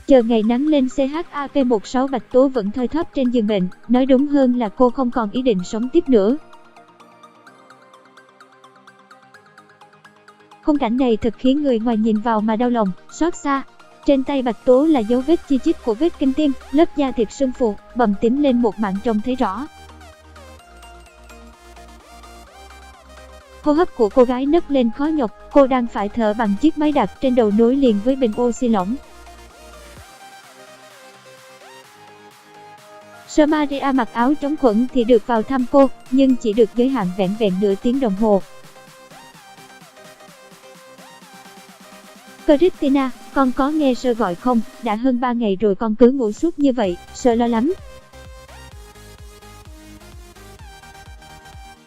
Chờ ngày nắng lên CHAP16 Bạch Tố vẫn thoi thóp trên giường bệnh, nói đúng hơn là cô không còn ý định sống tiếp nữa. Khung cảnh này thật khiến người ngoài nhìn vào mà đau lòng, xót xa. Trên tay Bạch Tố là dấu vết chi chít của vết kinh tim, lớp da thịt sưng phù, bầm tím lên một mảng trông thấy rõ. Hô hấp của cô gái nấc lên khó nhọc, cô đang phải thở bằng chiếc máy đặt trên đầu nối liền với bình oxy lỏng. Sơ Maria mặc áo chống khuẩn thì được vào thăm cô, nhưng chỉ được giới hạn vẻn vẹn nửa tiếng đồng hồ. Christina, con có nghe Sơ gọi không? Đã hơn 3 ngày rồi con cứ ngủ suốt như vậy, Sơ lo lắm.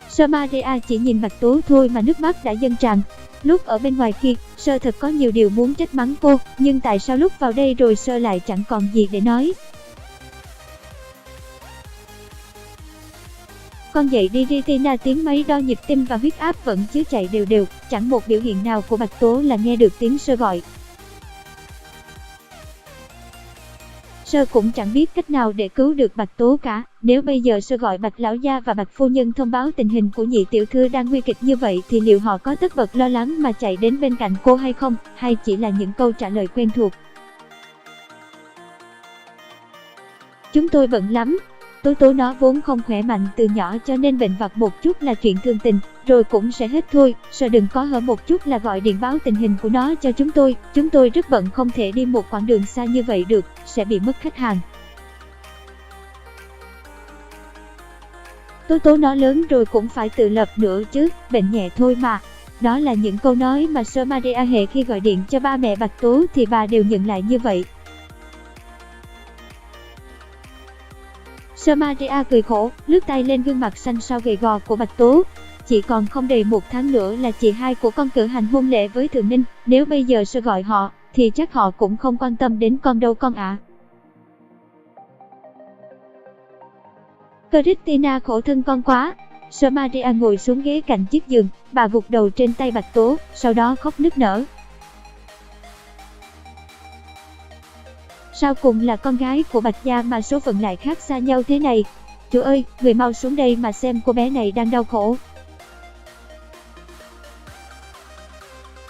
Sơ Maria chỉ nhìn Bạch Tố thôi mà nước mắt đã dâng tràn. Lúc ở bên ngoài kia, Sơ thật có nhiều điều muốn trách mắng cô, nhưng tại sao lúc vào đây rồi Sơ lại chẳng còn gì để nói. Con dậy đi Christina, tiếng máy đo nhịp tim và huyết áp vẫn cứ chạy đều đều, chẳng một biểu hiện nào của Bạch Tố là nghe được tiếng Sơ gọi. Sơ cũng chẳng biết cách nào để cứu được Bạch Tố cả, nếu bây giờ Sơ gọi Bạch lão gia và Bạch phu nhân thông báo tình hình của nhị tiểu thư đang nguy kịch như vậy thì liệu họ có tất bật lo lắng mà chạy đến bên cạnh cô hay không, hay chỉ là những câu trả lời quen thuộc. Chúng tôi bận lắm. Tố nó vốn không khỏe mạnh từ nhỏ cho nên bệnh vặt một chút là chuyện thường tình, rồi cũng sẽ hết thôi, Sơ đừng có hở một chút là gọi điện báo tình hình của nó cho chúng tôi rất bận không thể đi một quãng đường xa như vậy được, sẽ bị mất khách hàng. Tố nó lớn rồi cũng phải tự lập nữa chứ, bệnh nhẹ thôi mà. Đó là những câu nói mà Sơ Maria hễ khi gọi điện cho ba mẹ Bạch Tố thì bà đều nhận lại như vậy. Sơ Maria cười khổ, lướt tay lên gương mặt xanh xao gầy gò của Bạch Tố. Chỉ còn không đầy 1 tháng nữa là chị hai của con cử hành hôn lễ với Thượng Ninh, nếu bây giờ Sơ gọi họ, thì chắc họ cũng không quan tâm đến con đâu con ạ. Christina khổ thân con quá. Sơ Maria ngồi xuống ghế cạnh chiếc giường, bà gục đầu trên tay Bạch Tố, sau đó khóc nức nở. Sao cùng là con gái của Bạch gia mà số phận lại khác xa nhau thế này? Chú ơi, người mau xuống đây mà xem cô bé này đang đau khổ.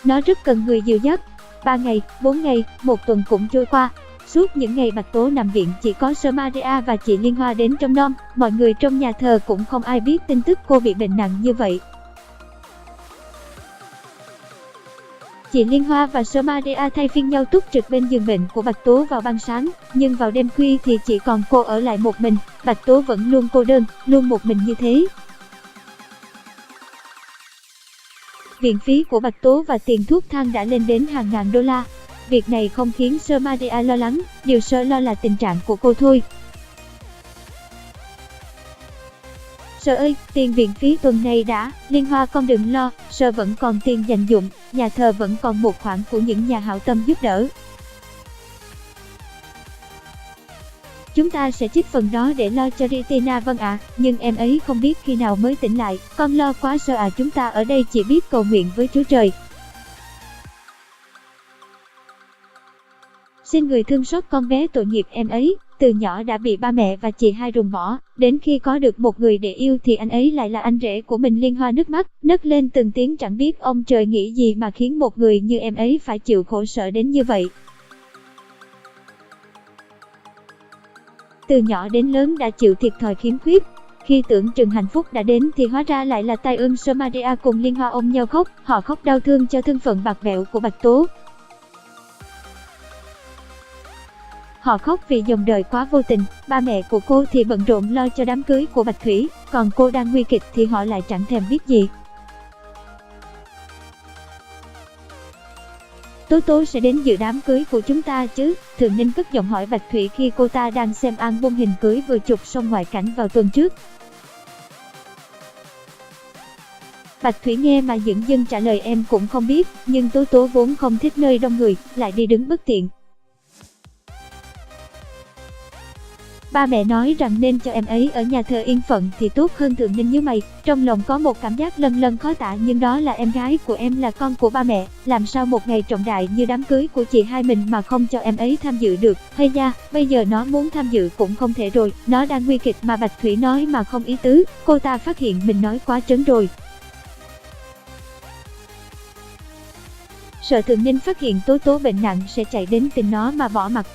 Nó rất cần người dìu dắt. 3 ngày, 4 ngày, 1 tuần cũng trôi qua. Suốt những ngày Bạch Tố nằm viện chỉ có Sơ Maria và chị Liên Hoa đến trông nom, mọi người trong nhà thờ cũng không ai biết tin tức cô bị bệnh nặng như vậy. Chị Liên Hoa và Sơ Maria thay phiên nhau túc trực bên giường bệnh của Bạch Tố vào ban sáng, nhưng vào đêm khuya thì chỉ còn cô ở lại một mình, Bạch Tố vẫn luôn cô đơn, luôn một mình như thế. Viện phí của Bạch Tố và tiền thuốc thang đã lên đến hàng ngàn đô la. Việc này không khiến Sơ Maria lo lắng, điều Sơ lo là tình trạng của cô thôi. Sơ ơi, tiền viện phí tuần này đã, Liên Hoa con đừng lo, Sơ vẫn còn tiền dành dụm, nhà thờ vẫn còn một khoản của những nhà hảo tâm giúp đỡ. Chúng ta sẽ trích phần đó để lo cho Christina. Vâng ạ, nhưng em ấy không biết khi nào mới tỉnh lại, con lo quá Sơ ạ. Chúng ta ở đây chỉ biết cầu nguyện với Chúa Trời. Xin người thương xót con bé tội nghiệp em ấy, từ nhỏ đã bị ba mẹ và chị hai ruồng bỏ, đến khi có được một người để yêu thì anh ấy lại là anh rể của mình. Liên Hoa nước mắt nấc lên từng tiếng, chẳng biết ông trời nghĩ gì mà khiến một người như em ấy phải chịu khổ sở đến như vậy. Từ nhỏ đến lớn đã chịu thiệt thòi khiếm khuyết. Khi tưởng chừng hạnh phúc đã đến thì hóa ra lại là tai ương. Sơ Maria cùng Liên Hoa ôm nhau khóc, họ khóc đau thương cho thân phận bạc bẽo của Bạch Tố. Họ khóc vì dòng đời quá vô tình, ba mẹ của cô thì bận rộn lo cho đám cưới của Bạch Thủy, còn cô đang nguy kịch thì họ lại chẳng thèm biết gì. Tố sẽ đến dự đám cưới của chúng ta chứ? Thượng Ninh cất giọng hỏi Bạch Thủy khi cô ta đang xem album hình cưới vừa chụp xong ngoại cảnh vào tuần trước. Bạch Thủy nghe mà dửng dưng trả lời em cũng không biết, nhưng Tố vốn không thích nơi đông người, lại đi đứng bất tiện. Ba mẹ nói rằng nên cho em ấy ở nhà thờ yên phận thì tốt hơn. Thượng Ninh nhíu mày, trong lòng có một cảm giác lân lân khó tả, nhưng đó là em gái của em, là con của ba mẹ, làm sao một ngày trọng đại như đám cưới của chị hai mình mà không cho em ấy tham dự được. Hay da, bây giờ nó muốn tham dự cũng không thể rồi, nó đang nguy kịch mà Bạch Thủy nói mà không ý tứ. Cô ta phát hiện mình nói quá trớn rồi. Sợ Thượng Ninh phát hiện Tố Tố bệnh nặng sẽ chạy đến tìm nó mà bỏ mặc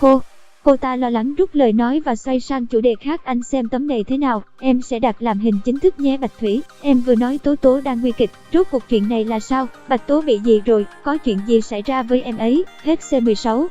cô ta lo lắng rút lời nói và xoay sang chủ đề khác. Anh xem tấm này thế nào, em sẽ đặt làm hình chính thức nhé Bạch Thủy. Em vừa nói Tố Tố đang nguy kịch, rốt cuộc chuyện này là sao? Bạch Tố bị gì rồi, có chuyện gì xảy ra với em ấy? Hết C16.